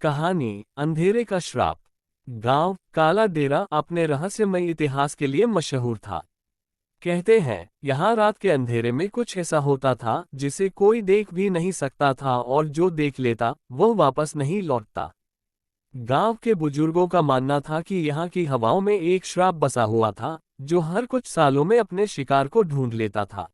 कहानी अंधेरे का श्राप। गांव काला डेरा अपने रहस्यमय इतिहास के लिए मशहूर था। कहते हैं यहाँ रात के अंधेरे में कुछ ऐसा होता था जिसे कोई देख भी नहीं सकता था और जो देख लेता वो वापस नहीं लौटता। गांव के बुजुर्गों का मानना था कि यहाँ की हवाओं में एक श्राप बसा हुआ था जो हर कुछ सालों में अपने शिकार को ढूंढ लेता था।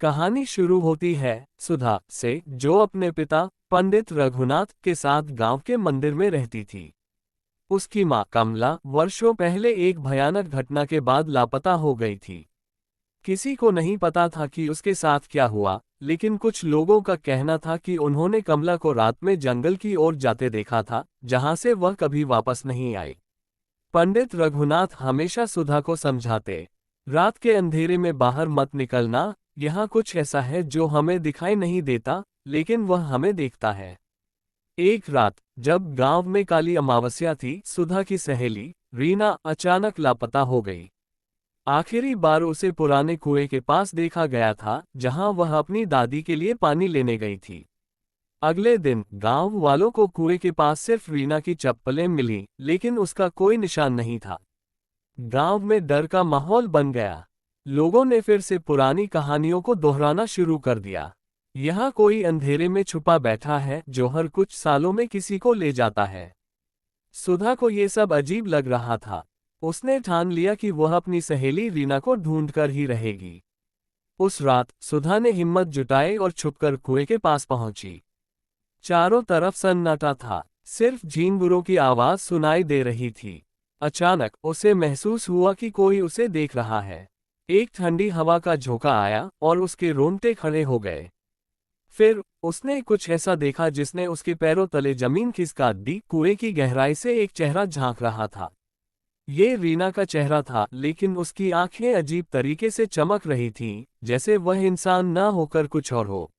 कहानी शुरू होती है सुधा से, जो अपने पिता पंडित रघुनाथ के साथ गांव के मंदिर में रहती थी। उसकी मां कमला वर्षों पहले एक भयानक घटना के बाद लापता हो गई थी। किसी को नहीं पता था कि उसके साथ क्या हुआ, लेकिन कुछ लोगों का कहना था कि उन्होंने कमला को रात में जंगल की ओर जाते देखा था, जहां से वह कभी वापस नहीं आई। पंडित रघुनाथ हमेशा सुधा को समझाते, रात के अंधेरे में बाहर मत निकलना, यहाँ कुछ ऐसा है जो हमें दिखाई नहीं देता, लेकिन वह हमें देखता है। एक रात जब गांव में काली अमावस्या थी, सुधा की सहेली रीना अचानक लापता हो गई। आखिरी बार उसे पुराने कुएं के पास देखा गया था, जहां वह अपनी दादी के लिए पानी लेने गई थी। अगले दिन गांव वालों को कुएं के पास सिर्फ रीना की चप्पलें मिली, लेकिन उसका कोई निशान नहीं था। गांव में डर का माहौल बन गया। लोगों ने फिर से पुरानी कहानियों को दोहराना शुरू कर दिया। यहाँ कोई अंधेरे में छुपा बैठा है जो हर कुछ सालों में किसी को ले जाता है। सुधा को ये सब अजीब लग रहा था। उसने ठान लिया कि वह अपनी सहेली रीना को ढूंढकर ही रहेगी। उस रात सुधा ने हिम्मत जुटाई और छुपकर कुएं के पास पहुंची। चारों तरफ सन्नाटा था, सिर्फ झींगुरों की आवाज सुनाई दे रही थी। अचानक उसे महसूस हुआ कि कोई उसे देख रहा है। एक ठंडी हवा का झोंका आया और उसके रोंगटे खड़े हो गए। फिर उसने कुछ ऐसा देखा जिसने उसके पैरों तले जमीन खिसका दी। कुएं की गहराई से एक चेहरा झांक रहा था। ये रीना का चेहरा था, लेकिन उसकी आंखें अजीब तरीके से चमक रही थीं, जैसे वह इंसान न होकर कुछ और हो।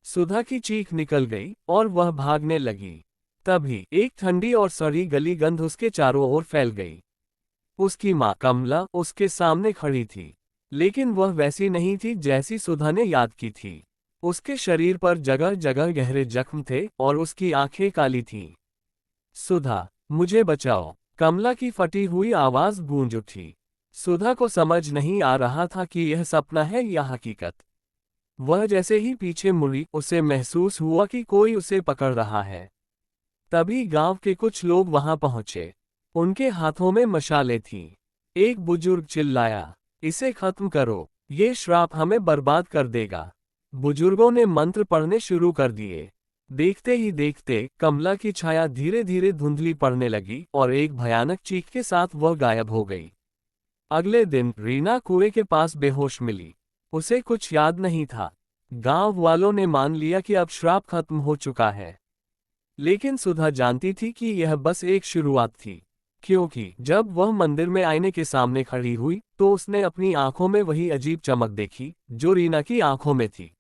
सुधा की चीख निकल गई और वह भागने लगी। तभी एक ठंडी और सड़ी गली गंध उसके चारों ओर फैल गई। उसकी मां कमला उसके सामने खड़ी थी, लेकिन वह वैसी नहीं थी जैसी सुधा ने याद की थी। उसके शरीर पर जगह जगह गहरे जख्म थे और उसकी आंखें काली थीं। सुधा, मुझे बचाओ, कमला की फटी हुई आवाज गूंज उठी। सुधा को समझ नहीं आ रहा था कि यह सपना है या हकीकत। वह जैसे ही पीछे मुड़ी, उसे महसूस हुआ कि कोई उसे पकड़ रहा है। तभी गांव के कुछ लोग वहां पहुंचे। उनके हाथों में मशालें थीं। एक बुजुर्ग चिल्लाया, इसे खत्म करो, ये श्राप हमें बर्बाद कर देगा। बुजुर्गों ने मंत्र पढ़ने शुरू कर दिए। देखते ही देखते कमला की छाया धीरे धीरे धुंधली पड़ने लगी और एक भयानक चीख के साथ वह गायब हो गई। अगले दिन रीना कुएं के पास बेहोश मिली। उसे कुछ याद नहीं था। गांव वालों ने मान लिया कि अब श्राप खत्म हो चुका है, लेकिन सुधा जानती थी कि यह बस एक शुरुआत थी, क्योंकि जब वह मंदिर में आईने के सामने खड़ी हुई तो उसने अपनी आंखों में वही अजीब चमक देखी जो रीना की आंखों में थी।